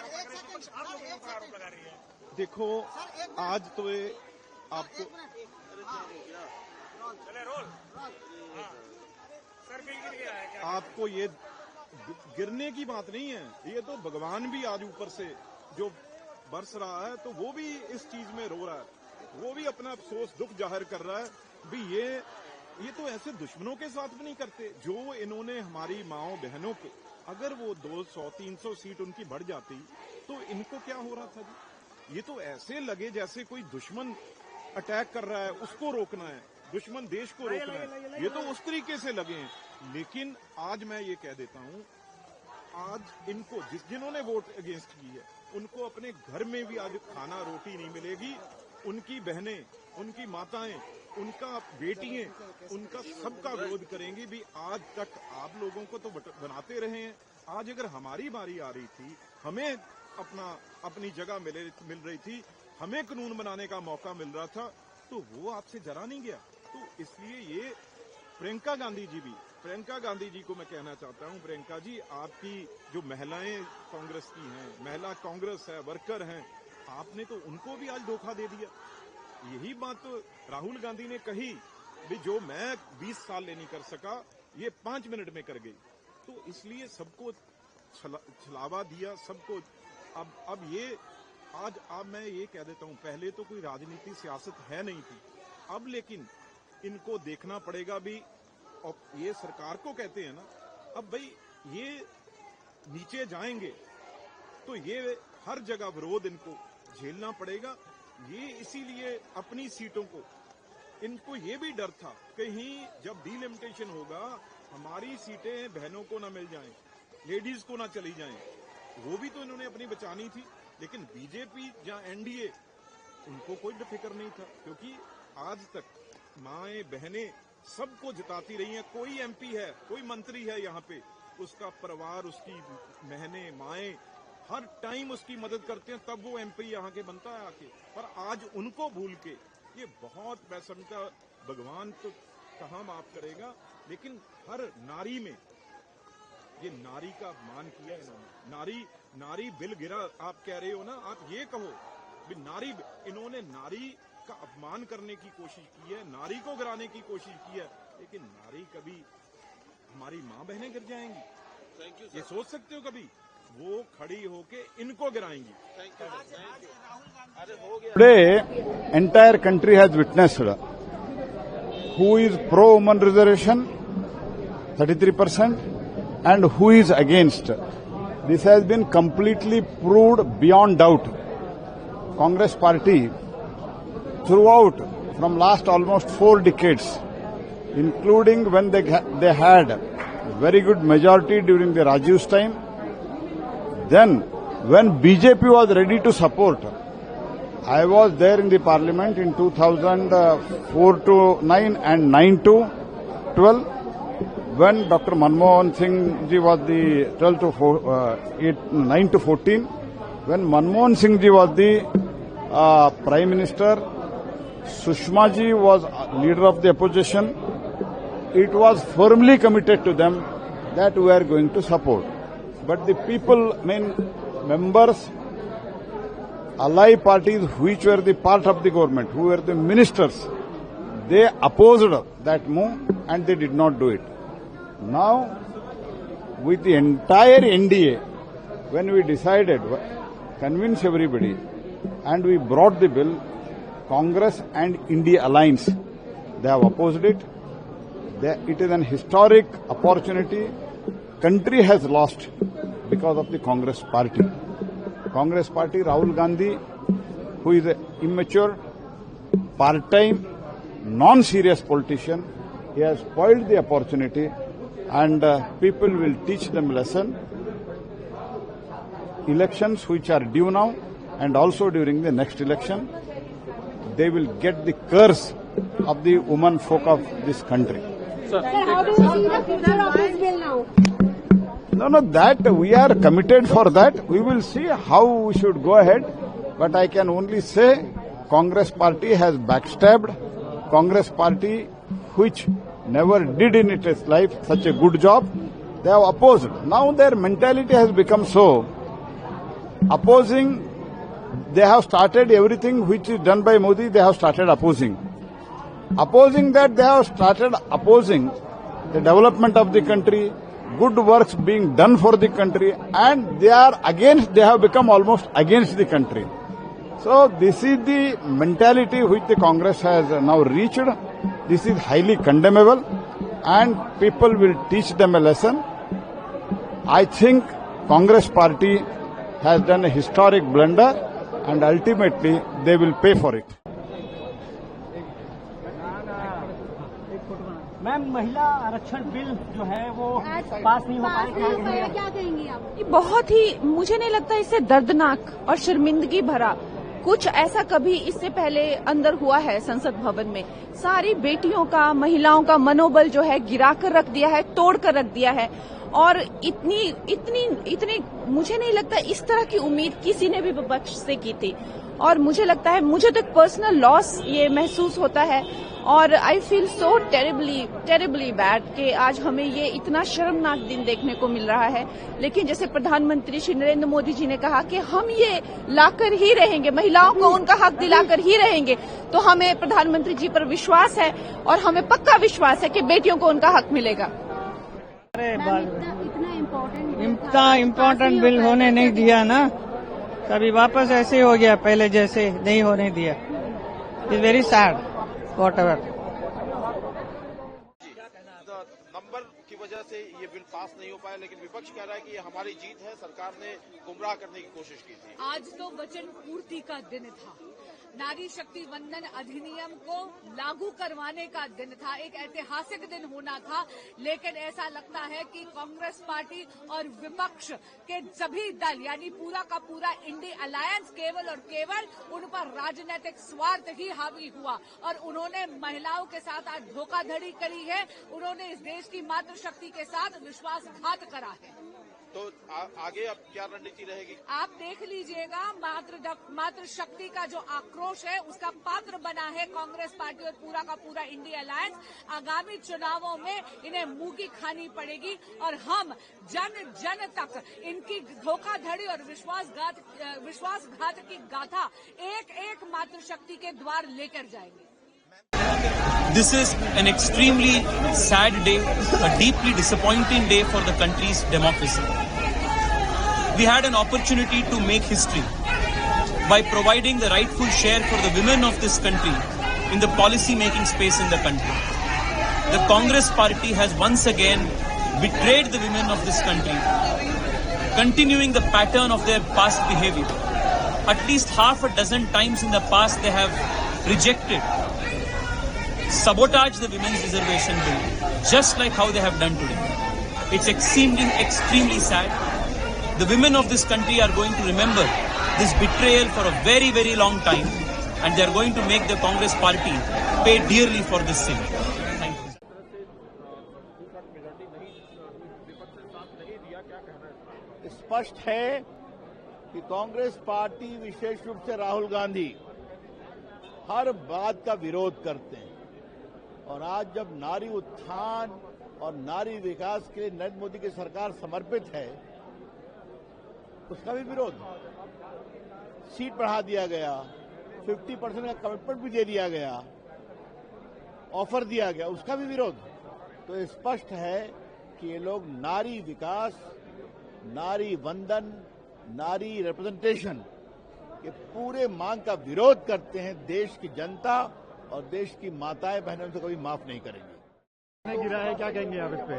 आरोप लगा रही है। देखो आज तो ये आपको चले रोल सर बिल गिर गया है क्या? आपको ये गिरने की बात नहीं है, ये तो भगवान भी आज ऊपर से जो बरस रहा है तो वो भी इस चीज में रो रहा है, वो भी अपना अफसोस दुख जाहिर कर रहा है भी ये तो ऐसे दुश्मनों के साथ भी नहीं करते जो इन्होंने हमारी माओ बहनों को, अगर वो 200-300 सीट उनकी बढ़ जाती तो इनको क्या हो रहा था जी? ये तो ऐसे लगे जैसे कोई दुश्मन अटैक कर रहा है उसको रोकना है, दुश्मन देश को रोकना है, ये तो उस तरीके से लगे हैं। लेकिन आज मैं ये कह देता हूं, आज इनको जिन्होंने वोट अगेंस्ट की है उनको अपने घर में भी आज खाना रोटी नहीं मिलेगी, उनकी बहनें, उनकी माताएं, उनका बेटियां, उनका सबका विरोध करेंगी भी। आज तक आप लोगों को तो बनाते रहे हैं, आज अगर हमारी बारी आ रही थी, हमें अपनी जगह मिल रही थी, हमें कानून बनाने का मौका मिल रहा था, तो वो आपसे जरा नहीं गया। तो इसलिए ये प्रियंका गांधी जी को मैं कहना चाहता हूं, प्रियंका जी आपकी जो महिलाएं कांग्रेस की हैं, महिला कांग्रेस है, वर्कर हैं, आपने तो उनको भी आज धोखा दे दिया। यही बात तो राहुल गांधी ने कही भी जो मैं 20 साल ले नहीं कर सका ये 5 मिनट में कर गई। तो इसलिए सबको छलावा दिया सबको। अब ये आज मैं ये कह देता हूं, पहले तो कोई राजनीति सियासत है नहीं थी, अब लेकिन इनको देखना पड़ेगा भी। और ये सरकार को कहते हैं ना, अब भाई ये नीचे जाएंगे तो ये हर जगह विरोध इनको झेलना पड़ेगा। ये इसीलिए अपनी सीटों को, इनको ये भी डर था कहीं जब डिलिमिटेशन होगा हमारी सीटें बहनों को ना मिल जाएं, लेडीज को ना चली जाएं, वो भी तो इन्होंने अपनी बचानी थी। लेकिन बीजेपी या एनडीए उनको कोई फिक्र नहीं था, क्योंकि आज तक माएं बहनें सबको जिताती रही हैं। कोई एमपी है, कोई मंत्री है यहाँ पे, उसका परिवार, उसकी बहनें माएं हर टाइम उसकी मदद करते हैं, तब वो एमपी यहाँ के बनता है आके। पर आज उनको भूल के ये बहुत पैसा का, भगवान तो कहाँ माफ करेगा, लेकिन हर नारी में ये नारी का अपमान किया इन्होंने। नारी बिल गिरा, आप कह रहे हो ना, आप ये कहो भी नारी, इन्होंने नारी का अपमान करने की कोशिश की है, नारी को गिराने की कोशिश की है, लेकिन नारी कभी हमारी माँ बहनें गिर जाएंगी? ये सोच सकते हो कभी? वो खड़ी होके इनको गिराएंगी। Today, entire country has witnessed who is pro-woman reservation, 33%, and who is against. This has been completely proved beyond doubt. Congress party, throughout, from last almost 4 decades, including when they had very good majority during the Rajiv's time, then when BJP was ready to support, I was there in the parliament in 2004 to 9 and 9 to 12, when Dr. Manmohan Singh ji was the 9 to 14, when Manmohan Singh ji was the Prime Minister, Sushma ji was leader of the opposition. It was firmly committed to them that we are going to support. But the people, members, ally parties which were the part of the government, who were the ministers, they opposed that move and they did not do it. Now, with the entire NDA, when we decided, convince everybody, and we brought the bill, Congress and India Alliance, they have opposed it. It is an historic opportunity country has lost because of the Congress party. Congress party, Rahul Gandhi, who is an immature, part-time, non-serious politician, he has spoiled the opportunity, and people will teach them lesson. Elections which are due now and also during the next election, they will get the curse of the women folk of this country. Sir, how do you see the future of this bill now? No, that we are committed for that. We will see how we should go ahead. But I can only say Congress party has backstabbed. Congress party, which never did in its life such a good job, they have opposed. Now their mentality has become so opposing, they have started everything which is done by Modi, they have started opposing. Opposing that, they have started opposing the development of the country, good works being done for the country, and they have become almost against the country. So this is the mentality which the Congress has now reached. This is highly condemnable, and people will teach them a lesson. I think Congress party has done a historic blunder, and ultimately they will pay for it. Ma'am, महिला आरक्षण bill जो है वो पास नहीं हो पाया, क्या कहेंगी आप? ये बहुत ही, मुझे नहीं लगता इससे दर्दनाक और शर्मिंदगी भरा कुछ ऐसा कभी इससे पहले अंदर हुआ है संसद भवन में। सारी बेटियों का, महिलाओं का मनोबल जो है गिरा कर रख दिया है, तोड़ कर रख दिया है। और इतनी मुझे नहीं लगता इस तरह की उम्मीद किसी ने भी विपक्ष से की थी। और मुझे लगता है, मुझे तो एक पर्सनल लॉस ये महसूस होता है, और I feel so terribly bad कि आज हमें ये इतना शर्मनाक दिन देखने को मिल रहा है। लेकिन जैसे प्रधानमंत्री श्री नरेंद्र मोदी जी ने कहा कि हम ये लाकर ही रहेंगे, महिलाओं को उनका हक दिलाकर ही रहेंगे, तो हमें प्रधानमंत्री जी पर विश्वास है और हमें पक्का विश्वास है कि बेटियों को उनका हक मिलेगा। इतना इम्पोर्टेंट बिल होने नहीं दिया ना, कभी वापस ऐसे हो गया, पहले जैसे नहीं होने दिया। It's very sad, whatever. Number की वजह से ये बिल पास नहीं हो पाया, लेकिन विपक्ष कह रहा है कि ये हमारी जीत है, सरकार ने गुमराह करने की कोशिश की थी। आज तो वचन पूर्ति का दिन था, नारी शक्ति वंदन अधिनियम को लागू करवाने का दिन था, एक ऐतिहासिक दिन होना था। लेकिन ऐसा लगता है कि कांग्रेस पार्टी और विपक्ष के सभी दल, यानी पूरा का पूरा इंडिया अलायंस, केवल और केवल उन पर राजनीतिक स्वार्थ ही हावी हुआ, और उन्होंने महिलाओं के साथ आज धोखाधड़ी करी है। उन्होंने इस देश की मातृशक्ति के साथ विश्वासघात करा है। तो आगे अब क्या रणनीति रहेगी? आप देख लीजिएगा, मातृशक्ति का जो आक्रोश है उसका पात्र बना है कांग्रेस पार्टी और पूरा का पूरा इंडिया अलायंस। आगामी चुनावों में इन्हें मुंह की खानी पड़ेगी, और हम जन जन तक इनकी धोखाधड़ी और विश्वासघात की गाथा एक एक मातृशक्ति के द्वार लेकर जाएंगे। This is an extremely sad day, a deeply disappointing day for the country's democracy. We had an opportunity to make history by providing the rightful share for the women of this country in the policy-making space in the country. The Congress party has once again betrayed the women of this country, continuing the pattern of their past behavior. At least half a dozen times in the past they have rejected, sabotage the women's reservation bill, just like how they have done today. It's extremely sad. The women of this country are going to remember this betrayal for a very, very long time, and they are going to make the Congress party pay dearly for this sin. Thank you. स्पष्ट है कि Congress party, विशेष रूप से राहुल गांधी, हर बात का विरोध करते हैं। और आज जब नारी उत्थान और नारी विकास के लिए नरेंद्र मोदी की सरकार समर्पित है, उसका भी विरोध। सीट बढ़ा दिया गया, 50% का कमिटमेंट भी दे दिया गया, ऑफर दिया गया, उसका भी विरोध। तो स्पष्ट है कि ये लोग नारी विकास, नारी वंदन, नारी रिप्रेजेंटेशन के पूरे मांग का विरोध करते हैं। देश की जनता और देश की माताएं बहनों से कभी माफ नहीं करेंगे। गिरा है, क्या कहेंगे आप इस पे?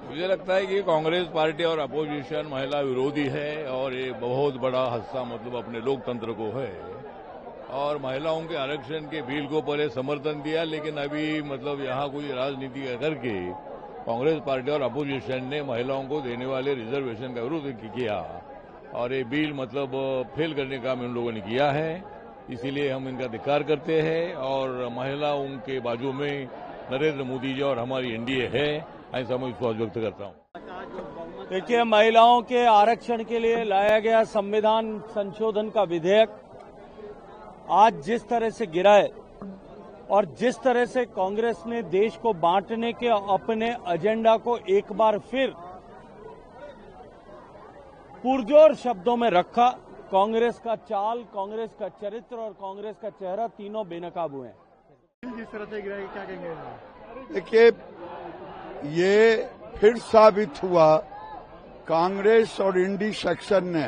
मुझे लगता है कि कांग्रेस पार्टी और अपोजिशन महिला विरोधी है, और ये बहुत बड़ा हादसा मतलब अपने लोकतंत्र को है। और महिलाओं के आरक्षण के बिल को पहले समर्थन दिया, लेकिन अभी मतलब यहाँ कोई राजनीति करके कांग्रेस पार्टी और अपोजिशन ने महिलाओं को देने वाले रिजर्वेशन का विरोध किया, और ये बिल मतलब फेल करने का काम इन लोगों ने किया है। इसीलिए हम इनका धिक्कार करते हैं, और महिलाओं के बाजू में नरेंद्र मोदी जी और हमारी एनडीए है, ऐसा मैं विश्वास व्यक्त करता हूं। देखिए, महिलाओं के आरक्षण के लिए लाया गया संविधान संशोधन का विधेयक आज जिस तरह से गिरा है, और जिस तरह से कांग्रेस ने देश को बांटने के अपने एजेंडा को एक बार फिर पुरजोर शब्दों में रखा, कांग्रेस का चाल, कांग्रेस का चरित्र और कांग्रेस का चेहरा तीनों बेनकाब हुए हैं। जिस तरह से गिराई, क्या कहेंगे? देखिए, ये फिर साबित हुआ कांग्रेस और इंडी सेक्शन ने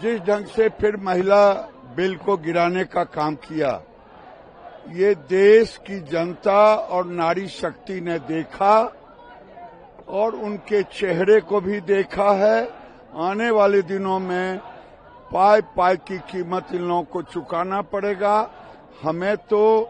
जिस ढंग से फिर महिला बिल को गिराने का काम किया, ये देश की जनता और नारी शक्ति ने देखा और उनके चेहरे को भी देखा है। आने वाले दिनों में पाई पाई की कीमत इन लोगों को चुकाना पड़ेगा। हमें तो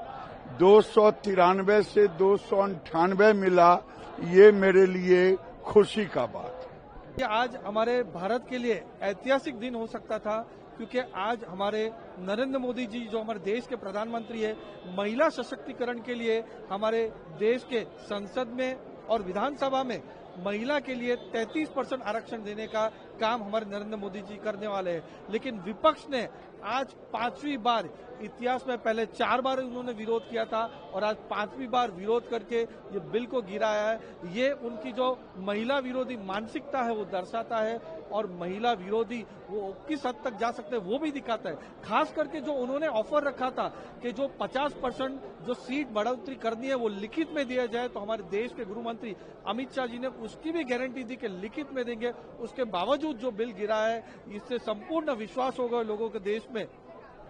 293 से 298 मिला, ये मेरे लिए खुशी का बात है। कि आज हमारे भारत के लिए ऐतिहासिक दिन हो सकता था, क्योंकि आज हमारे नरेंद्र मोदी जी जो हमारे देश के प्रधानमंत्री है, महिला सशक्तिकरण के लिए हमारे देश के संसद में और विधानसभा में महिला के लिए 33% आरक्षण देने का काम हमारे नरेंद्र मोदी जी करने वाले हैं। लेकिन विपक्ष ने आज 5वीं बार, इतिहास में पहले 4 बार उन्होंने विरोध किया था और आज 5वीं बार विरोध करके ये बिल को गिराया है। ये उनकी जो महिला विरोधी मानसिकता है वो दर्शाता है और महिला विरोधी वो किस हद तक जा सकते हैं वो भी दिखाता है। खास करके जो उन्होंने ऑफर रखा था कि जो 50% जो सीट बढ़ोतरी करनी है वो लिखित में दिया जाए, तो हमारे देश के गृह मंत्री अमित शाह जी ने उसकी भी गारंटी दी कि लिखित में देंगे। उसके बावजूद जो बिल गिरा है, इससे संपूर्ण विश्वास होगा लोगों के देश में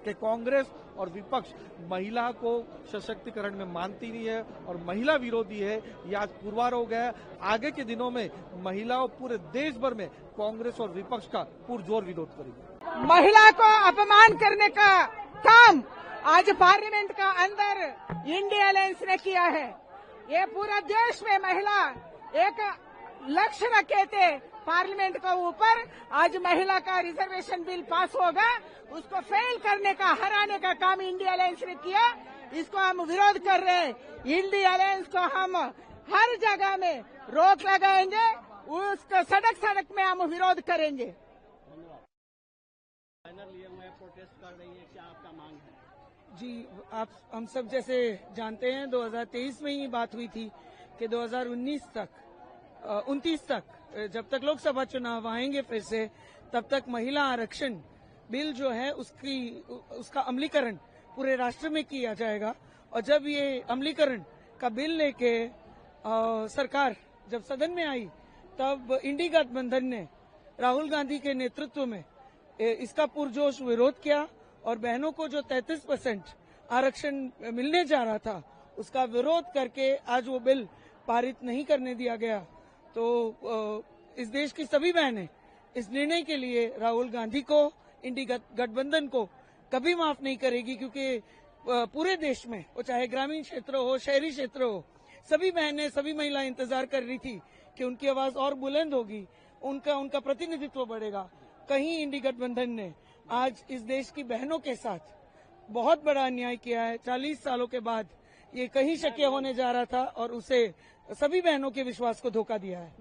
कि कांग्रेस और विपक्ष महिला को सशक्तिकरण में मानती नहीं है और महिला विरोधी है। ये आज पुरवार हो गया है। आगे के दिनों में महिलाओं पूरे देश भर में कांग्रेस और विपक्ष का पुरजोर विरोध करेगी। महिला को अपमान करने का काम आज पार्लियामेंट का अंदर इंडिया अलायंस ने किया है। ये पूरा देश में महिला एक लक्ष्य रखे थे पार्लियामेंट के ऊपर। आज महिला का रिजर्वेशन बिल पास होगा, उसको फेल करने का, हराने का काम इंडिया अलायंस ने किया। इसको हम विरोध कर रहे हैं। इंडिया अलायंस को हम हर जगह में रोक लगाएंगे, उसको सड़क सड़क में हम विरोध करेंगे। बैनर लिए हुए प्रोटेस्ट कर रही है, क्या आपका मांग है? जी, हम सब जैसे जानते हैं 2023 में ही बात हुई थी कि 2029 तक 29 तक जब तक लोकसभा चुनाव आएंगे फिर से, तब तक महिला आरक्षण बिल जो है उसका अमलीकरण पूरे राष्ट्र में किया जाएगा। और जब ये अमलीकरण का बिल लेके सरकार जब सदन में आई, तब इंडी गठबंधन ने राहुल गांधी के नेतृत्व में इसका पुरजोश विरोध किया और बहनों को जो 33% आरक्षण मिलने जा रहा था उसका विरोध करके आज वो बिल पारित नहीं करने दिया गया। तो इस देश की सभी बहनें इस निर्णय के लिए राहुल गांधी को, इंडी गठबंधन को कभी माफ नहीं करेगी, क्योंकि पूरे देश में, वो चाहे ग्रामीण क्षेत्र हो, शहरी क्षेत्र हो, सभी बहनें, सभी महिलाएं इंतजार कर रही थी कि उनकी आवाज और बुलंद होगी, उनका प्रतिनिधित्व बढ़ेगा। कहीं इंडी गठबंधन ने आज इस देश की बहनों के साथ बहुत बड़ा अन्याय किया है। 40 सालों के बाद ये कहीं शक्य होने जा रहा था और उसे सभी बहनों के विश्वास को धोखा दिया है।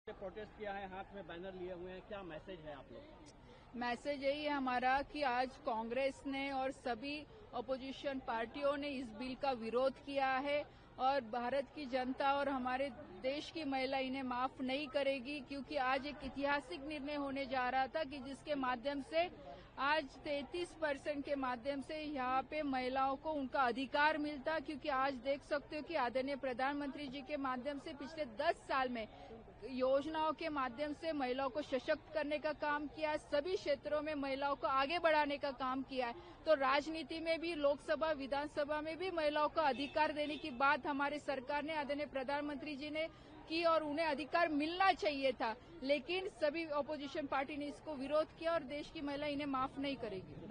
प्रोटेस्ट किया है, हाथ में बैनर लिए हुए हैं, क्या मैसेज है आप लोग? मैसेज यही है हमारा कि आज कांग्रेस ने और सभी अपोजिशन पार्टियों ने इस बिल का विरोध किया है और भारत की जनता और हमारे देश की महिला इन्हें माफ नहीं करेगी, क्योंकि आज एक ऐतिहासिक निर्णय होने जा रहा था कि जिसके माध्यम से आज 33% के माध्यम से यहाँ पे महिलाओं को उनका अधिकार मिलता। क्योंकि आज देख सकते हो कि आदरणीय प्रधानमंत्री जी के माध्यम से पिछले 10 साल में योजनाओं के माध्यम से महिलाओं को सशक्त करने का काम किया है, सभी क्षेत्रों में महिलाओं को आगे बढ़ाने का काम किया है। तो राजनीति में भी, लोकसभा विधानसभा में भी महिलाओं को अधिकार देने की बात हमारी सरकार ने, आदरणीय प्रधानमंत्री जी ने की और उन्हें अधिकार मिलना चाहिए था। लेकिन सभी ऑपोजिशन पार्टी ने इसको विरोध किया और देश की महिला इन्हें माफ नहीं करेगी।